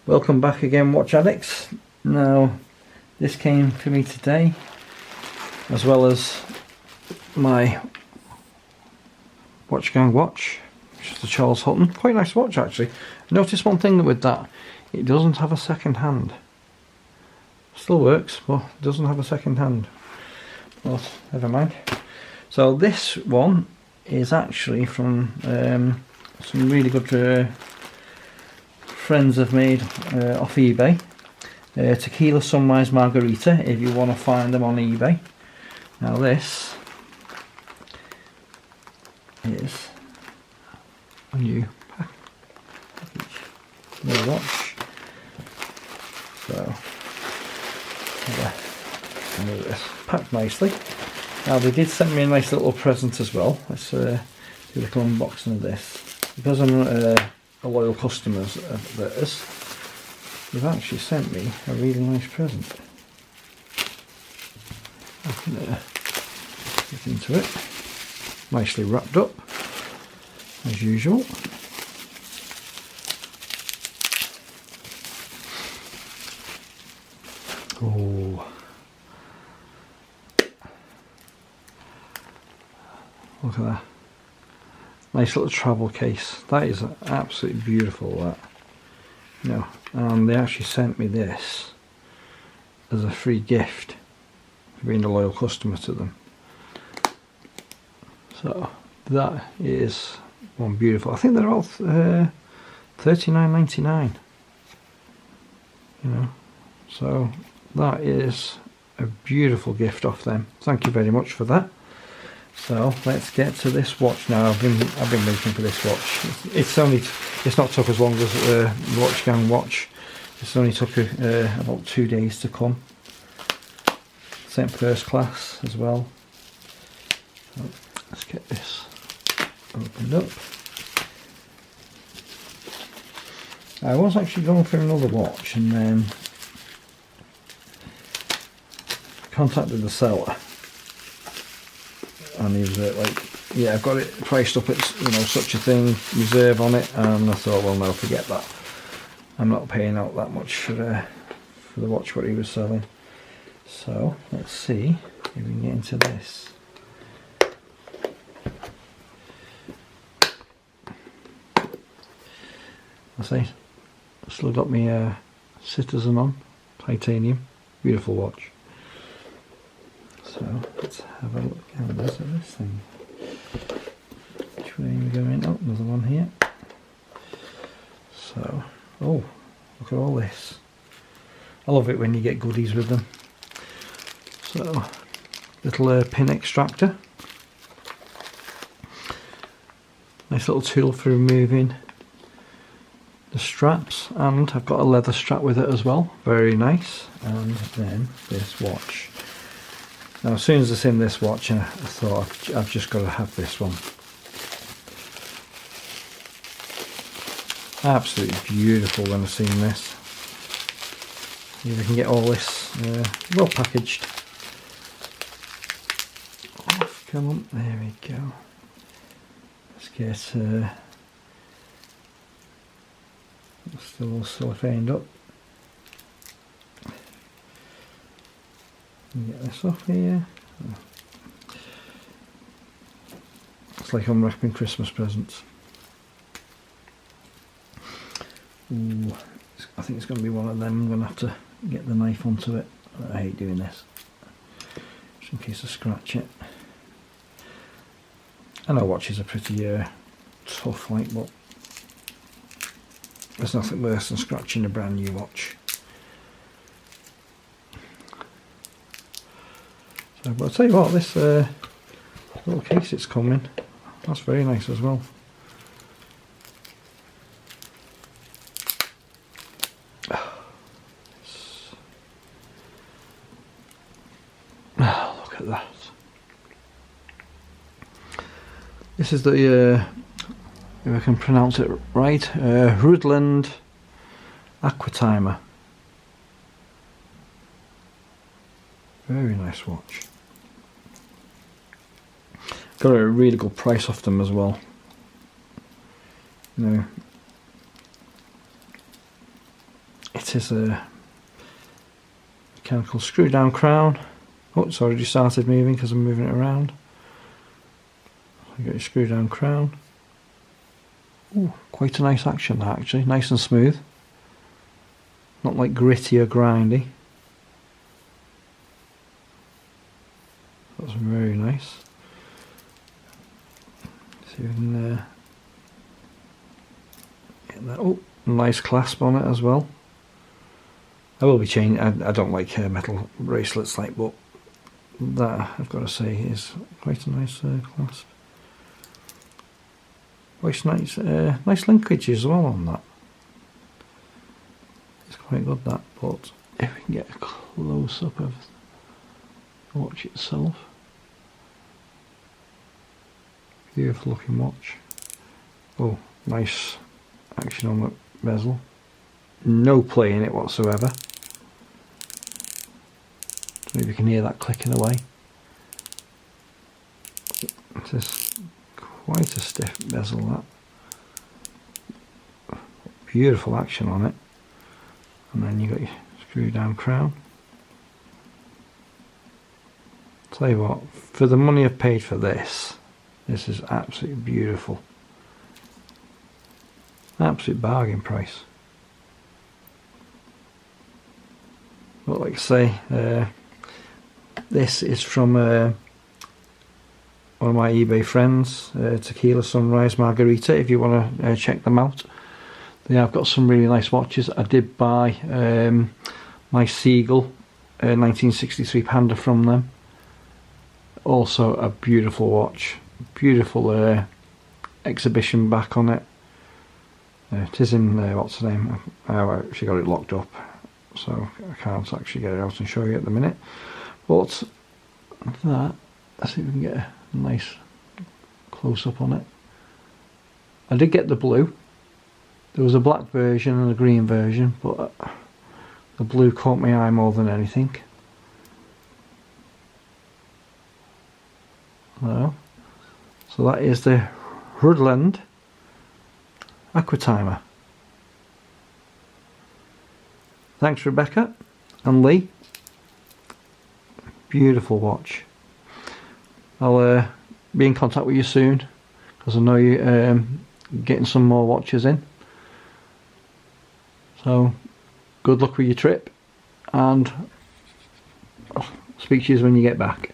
Welcome back again, watch addicts. Now this came for me today, as well as my Watch Gang watch, which is the Charles Hutton. Quite nice watch actually. Notice one thing with that, it doesn't have a second hand. Still works, but it doesn't have a second hand. Well, never mind. So this one is actually from some really good friends have made off eBay. Tequila Sunrise Margarita, if you want to find them on eBay. Now this is a new package, new watch. So this packed nicely. Now they did send me a nice little present as well. Let's do a little unboxing of this. Because I'm a loyal customer of theirs, they've actually sent me a really nice present. I can get into it. Nicely wrapped up, as usual. Oh, look at that. Nice little travel case. That is absolutely beautiful, that. You know, and they actually sent me this as a free gift for being a loyal customer to them. So that is one beautiful. I think they're all $39.99. You know, so that is a beautiful gift off them. Thank you very much for that. So let's get to this watch now. I've been waiting for this watch. It's not took as long as the Watch Gang watch. It's only took about 2 days to come. Sent first class as well. So let's get this opened up. I was actually going for another watch and then contacted the seller. And he was like, yeah, I've got it priced up at, you know, such a thing, reserve on it. And I thought, well, no, forget that. I'm not paying out that much for the watch what he was selling. So let's see if we can get into this. I say, still got my Citizen on, titanium, beautiful watch. So let's have a look at this thing. Which way are we going? Oh, another one here. So, oh, look at all this. I love it when you get goodies with them. So, little pin extractor. Nice little tool for removing the straps, and I've got a leather strap with it as well. Very nice. And then this watch. Now as soon as it's in this watch, I thought I've just got to have this one. Absolutely beautiful when I've seen this. See if we can get all this well packaged. Off, come on, there we go. Let's get still all cellophaned up. Get this off here. It's like unwrapping Christmas presents. Ooh, I think it's going to be one of them. I'm going to have to get the knife onto it. I hate doing this, just in case I scratch it. I know watches are pretty tough, like, but there's nothing worse than scratching a brand new watch. So, but I'll tell you what, this little case it's coming, that's very nice as well. Oh, look at that. This is the, if I can pronounce it right, Hruodland Aquatimer. Very nice watch. Got a really good price off them as well. You know, It is a mechanical screw down crown. Oh, it's already started moving because I'm moving it around. You got your screw down crown. Ooh, quite a nice action that actually, nice and smooth. Not like gritty or grindy. That's very nice. See if we can get that. Oh, nice clasp on it as well. I will be changing. I don't like metal bracelets like, but that I've got to say is quite a nice clasp. Quite nice, nice linkage as well on that. It's quite good that. But if we can get a close up of the watch itself, beautiful looking watch. Oh, nice action on the bezel. No play in it whatsoever. Don't know if you can hear that clicking away. It is quite a stiff bezel that. Beautiful action on it. And then you got your screw down crown. Tell you what, for the money I've paid for this is absolutely beautiful. Absolute bargain price. But like I say, this is from one of my eBay friends, Tequila Sunrise Margarita, if you want to check them out. Yeah, I've got some really nice watches. I did buy my Seagull 1963 Panda from them. Also a beautiful watch. Beautiful exhibition back on it. It is in, what's the name? I actually got it locked up, so I can't actually get it out and show you at the minute. But that, let's see if we can get a nice close up on it. I did get the blue. There was a black version and a green version, but the blue caught my eye more than anything. So that is the Hruodland Aquatimer. Thanks Rebecca and Lee. Beautiful watch. I'll be in contact with you soon because I know you're getting some more watches in. So good luck with your trip and I'll speak to you when you get back.